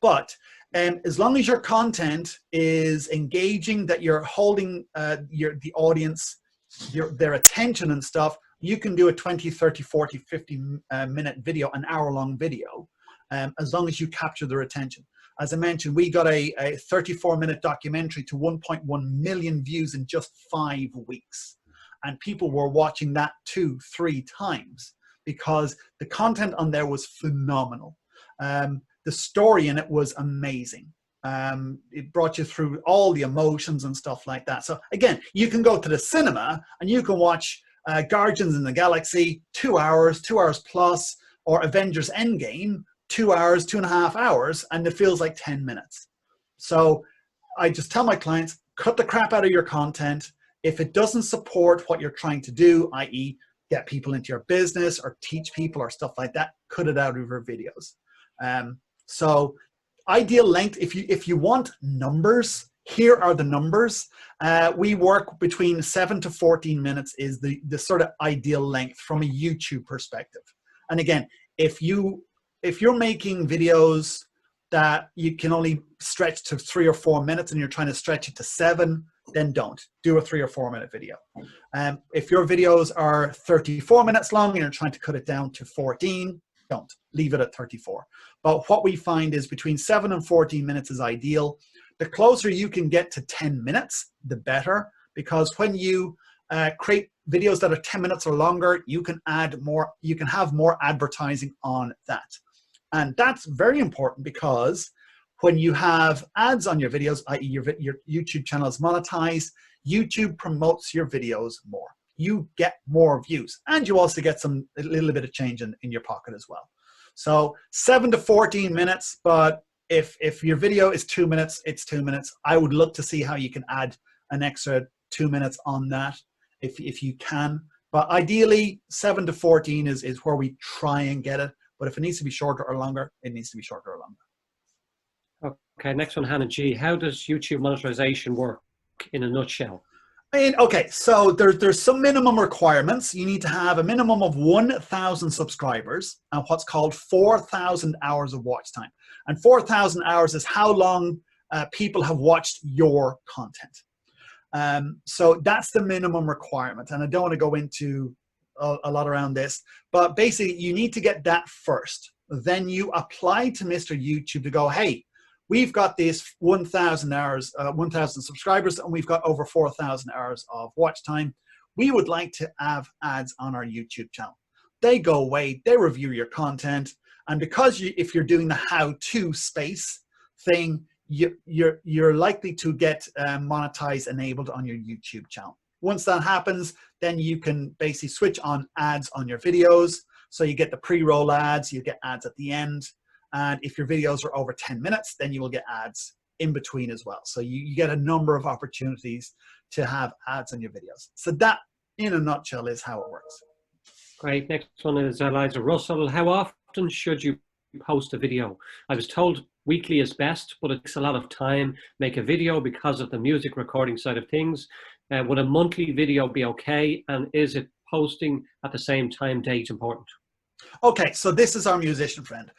But as long as your content is engaging, that you're holding the audience, their attention and stuff, you can do a 20, 30, 40, 50 minute video, an hour-long video, as long as you capture their attention. As I mentioned, we got a 34-minute documentary to 1.1 million views in just 5 weeks. And people were watching that 2, 3 times because the content on there was phenomenal. The story in it was amazing. It brought you through all the emotions and stuff like that. So again, you can go to the cinema and you can watch Guardians in the Galaxy 2 hours, 2 hours plus, or Avengers Endgame 2 hours, 2.5 hours, and it feels like 10 minutes. So I just tell my clients, cut the crap out of your content. If it doesn't support what you're trying to do, i.e. get people into your business or teach people or stuff like that, cut it out of your videos. So ideal length, if you want numbers, here are the numbers. We work between 7 to 14 minutes is the sort of ideal length from a YouTube perspective. And again, if you're making videos that you can only stretch to 3 or 4 minutes and you're trying to stretch it to 7, then don't do a 3 or 4 minute video. If your videos are 34 minutes long and you're trying to cut it down to 14, don't. Leave it at 34. But what we find is between 7 and 14 minutes is ideal. The closer you can get to 10 minutes, the better, because when you create videos that are 10 minutes or longer, you can add more, you can have more advertising on that. And that's very important because when you have ads on your videos, i.e. your YouTube channel is monetized, YouTube promotes your videos more. You get more views and you also get a little bit of change in your pocket as well. So 7 to 14 minutes, but if your video is 2 minutes, it's 2 minutes. I would look to see how you can add an extra 2 minutes on that if you can. But ideally 7 to 14 is where we try and get it. But if it needs to be shorter or longer, it needs to be shorter or longer. Okay, next one, Hannah G. How does YouTube monetization work in a nutshell? Okay, so there's some minimum requirements. You need to have a minimum of 1,000 subscribers and what's called 4,000 hours of watch time. And 4,000 hours is how long people have watched your content. So that's the minimum requirement. And I don't want to go into a lot around this, but basically you need to get that first. Then you apply to Mr. YouTube to go, hey, we've got these 1,000 hours, 1,000 subscribers, and we've got over 4,000 hours of watch time. we would like to have ads on our YouTube channel. They go away, they review your content, and because if you're doing the how-to space thing, you're likely to get monetize enabled on your YouTube channel. Once that happens, then you can basically switch on ads on your videos. So you get the pre-roll ads, you get ads at the end. And if your videos are over 10 minutes, then you will get ads in between as well. So you get a number of opportunities to have ads on your videos. So that, in a nutshell, is how it works. Great. Next one is Eliza Russell. How often should you post a video? I was told weekly is best, but it takes a lot of time. Make a video because of the music recording side of things. Would a monthly video be okay? And is it posting at the same time date important? Okay, so this is our musician friend.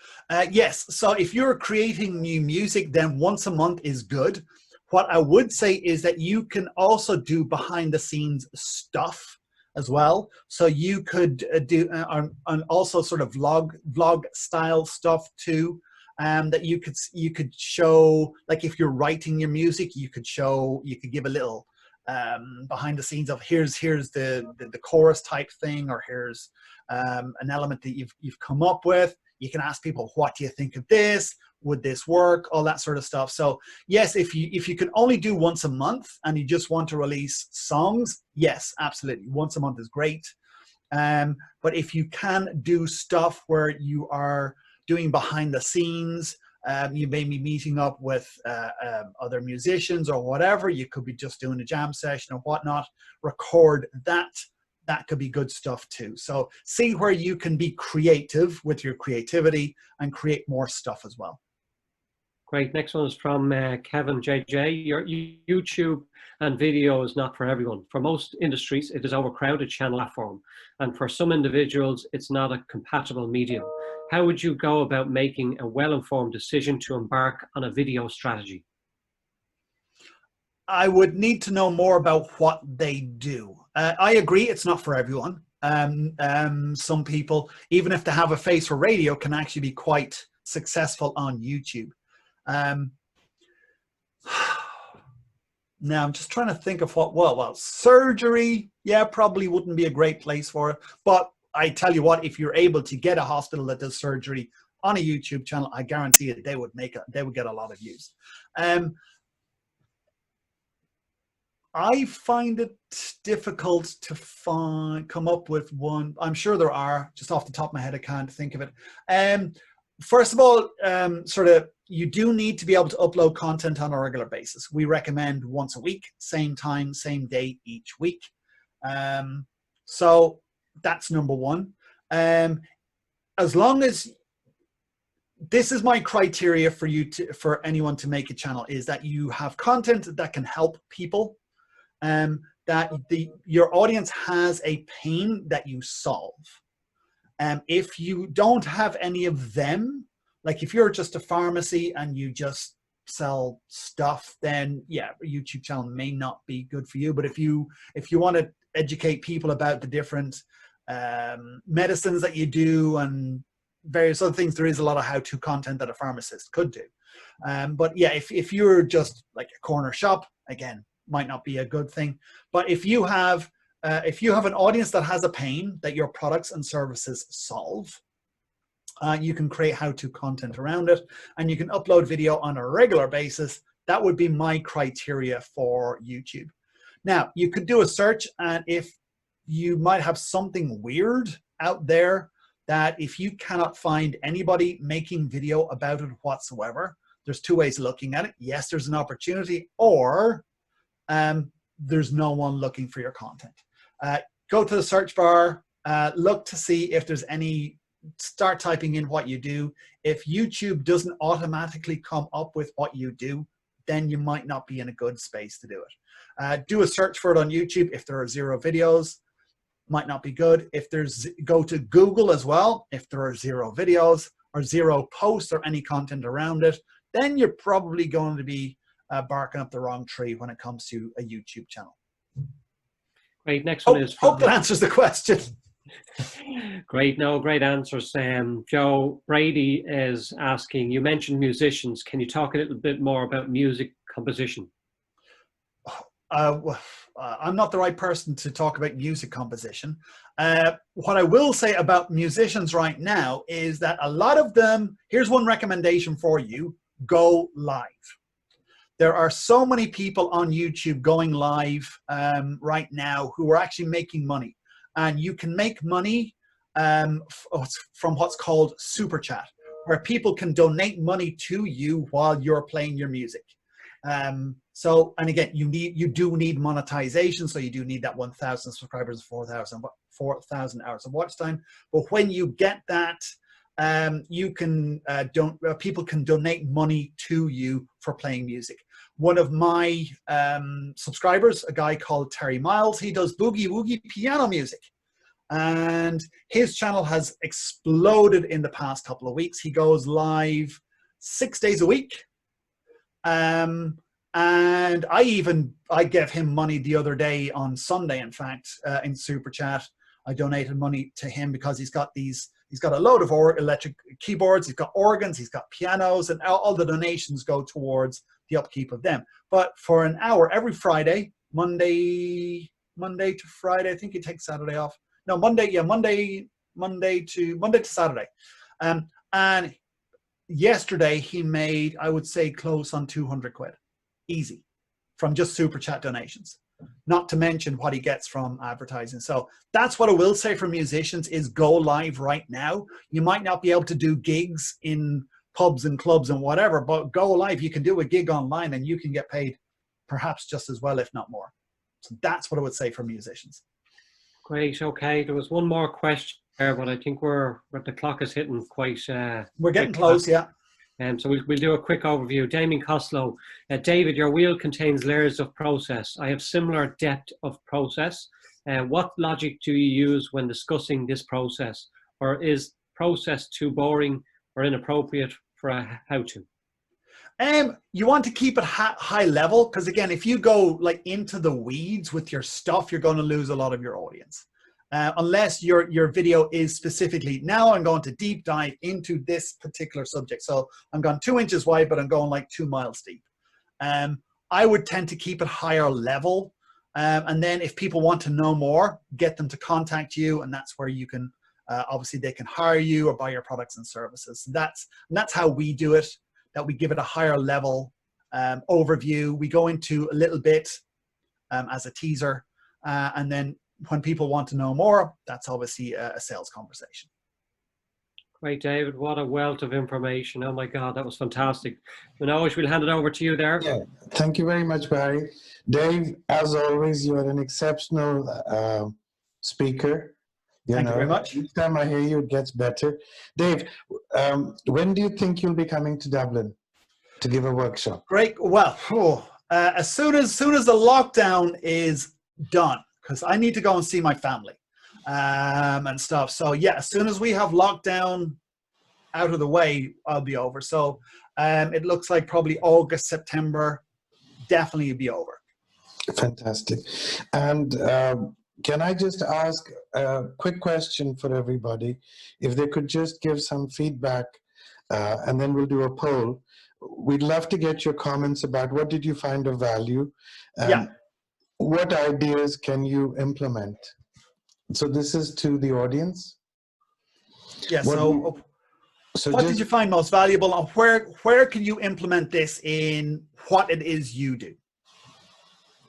Yes, so if you're creating new music, then once a month is good. What I would say is that you can also do behind the scenes stuff as well. So you could do and also sort of vlog style stuff too. That you could show, like if you're writing your music, you could give a little behind the scenes of here's the chorus type thing, or here's an element that you've come up with. You can ask people, what do you think of this? Would this work? All that sort of stuff. So yes, if you can only do once a month and you just want to release songs, yes, absolutely. Once a month is great. But if you can do stuff where you are doing behind the scenes, you may be meeting up with other musicians or whatever. You could be just doing a jam session or whatnot. Record that. That could be good stuff too. So see where you can be creative with your creativity and create more stuff as well. Great. Next one is from Kevin JJ. Your YouTube and video is not for everyone. For most industries, it is overcrowded channel platform. And for some individuals, it's not a compatible medium. How would you go about making a well-informed decision to embark on a video strategy? I would need to know more about what they do. I agree, it's not for everyone. Some people, even if they have a face for radio, can actually be quite successful on YouTube. Now I'm just trying to think of what, well, surgery, yeah, probably wouldn't be a great place for it. But I tell you what, if you're able to get a hospital that does surgery on a YouTube channel, I guarantee it, they would get a lot of views. I find it difficult to come up with one. I'm sure there are, just off the top of my head, I can't think of it. First of all, you do need to be able to upload content on a regular basis. We recommend once a week, same time, same day each week. So that's number one. As long as, this is my criteria for anyone to make a channel, is that you have content that can help people. That your audience has a pain that you solve. If you don't have any of them, like if you're just a pharmacy and you just sell stuff, then yeah, a YouTube channel may not be good for you. But if you want to educate people about the different medicines that you do and various other things, there is a lot of how-to content that a pharmacist could do. But yeah, if you're just like a corner shop, again, might not be a good thing. But if you have an audience that has a pain that your products and services solve, you can create how-to content around it, and you can upload video on a regular basis. That would be my criteria for YouTube. Now, you could do a search, and if you might have something weird out there that if you cannot find anybody making video about it whatsoever, there's two ways of looking at it. Yes, there's an opportunity, or there's no one looking for your content. Go to the search bar, look to see if there's any, start typing in what you do. If YouTube doesn't automatically come up with what you do, then you might not be in a good space to do it. Do a search for it on YouTube. If there are 0 videos, might not be good. If there's, go to Google as well. If there are 0 videos or 0 posts or any content around it, then you're probably going to be barking up the wrong tree when it comes to a YouTube channel. Great. Next one is from, hope that answers the question. Great. No, great answers. Joe Brady is asking, you mentioned musicians. Can you talk a little bit more about music composition? I'm not the right person to talk about music composition. What I will say about musicians right now is that a lot of them, here's one recommendation for you: go live. There are so many people on YouTube going live right now who are actually making money. And you can make money from what's called Super Chat, where people can donate money to you while you're playing your music. So, and again, you do need monetization. So you do need that 1,000 subscribers, 4,000 hours of watch time. But when you get that, you can people can donate money to you for playing music. One of my subscribers, a guy called Terry Miles, he does boogie woogie piano music, and his channel has exploded in the past couple of weeks. He goes live 6 days a week, and I gave him money the other day on Sunday. In fact, in Super Chat, I donated money to him because he's got a load of electric keyboards, he's got organs, he's got pianos, and all the donations go towards the upkeep of them. But for an hour every Friday, Monday to Friday, I think he takes Saturday off. No, Monday to Saturday. And yesterday he made, I would say, close on 200 quid, easy, from just Super Chat donations. Not to mention what he gets from advertising. So that's what I will say for musicians is go live right now. You might not be able to do gigs in pubs and clubs and whatever, but go live. You can do a gig online and you can get paid perhaps just as well, if not more. So that's what I would say for musicians. Great. Okay. There was one more question there, but I think the clock is hitting quite. We're getting close, yeah. So we'll do a quick overview. Damien Costello, David, your wheel contains layers of process. I have similar depth of process. What logic do you use when discussing this process? Or is process too boring or inappropriate for a how-to? You want to keep it high level, because again, if you go like into the weeds with your stuff, you're going to lose a lot of your audience. Unless your video is specifically, now I'm going to deep dive into this particular subject. So I'm going 2 inches wide, but I'm going like 2 miles deep. I would tend to keep it higher level. And then if people want to know more, get them to contact you. And that's where you can, obviously they can hire you or buy your products and services. That's how we do it, that we give it a higher level overview. We go into a little bit as a teaser, and then when people want to know more, that's obviously a sales conversation. Great, David. What a wealth of information. Oh my God, that was fantastic. Manoj, we'll hand it over to you there. Yeah, thank you very much, Barry. Dave, as always, you're an exceptional speaker. Thank you very much. Each time I hear you, it gets better. Dave, when do you think you'll be coming to Dublin to give a workshop? Great. Well, as soon as the lockdown is done, because I need to go and see my family and stuff. So yeah, as soon as we have lockdown out of the way, I'll be over. So it looks like probably August, September, definitely be over. Fantastic. And can I just ask a quick question for everybody? If they could just give some feedback, and then we'll do a poll. We'd love to get your comments about what did you find of value? Yeah. What ideas can you implement? So this is to the audience. Yeah. So what did you find most valuable, and where can you implement this in what it is you do?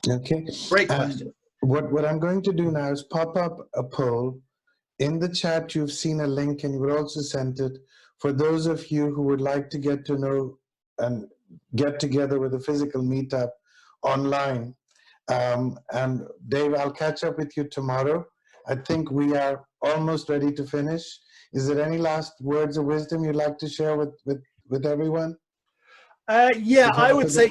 Okay. Great question. What I'm going to do now is pop up a poll. In the chat, you've seen a link, and you would also send it for those of you who would like to get to know and get together with a physical meetup online. And Dave, I'll catch up with you tomorrow. I think we are almost ready to finish. Is there any last words of wisdom you'd like to share with everyone? Yeah, I would say,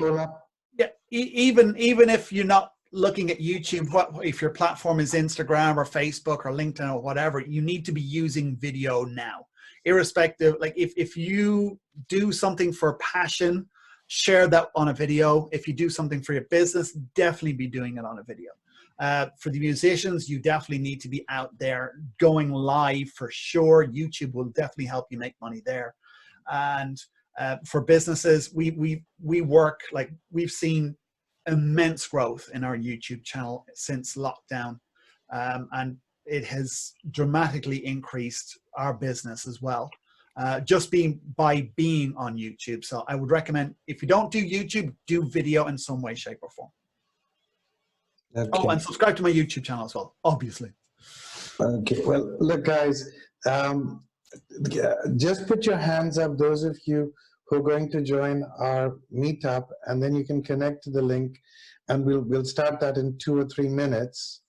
yeah, even if you're not looking at YouTube, if your platform is Instagram or Facebook or LinkedIn or whatever, you need to be using video now. Irrespective, like if you do something for passion, share that on a video. If you do something for your business, definitely be doing it on a video. For the musicians, you definitely need to be out there going live for sure. YouTube will definitely help you make money there. And for businesses, we work, like we've seen immense growth in our YouTube channel since lockdown, and it has dramatically increased our business as well, just by being on YouTube. So I would recommend, if you don't do YouTube, do video in some way, shape, or form. Okay. Oh, and subscribe to my YouTube channel as well, obviously. Okay. Well, look, guys, just put your hands up, those of you who are going to join our meetup, and then you can connect to the link, and we'll start that in 2 or 3 minutes.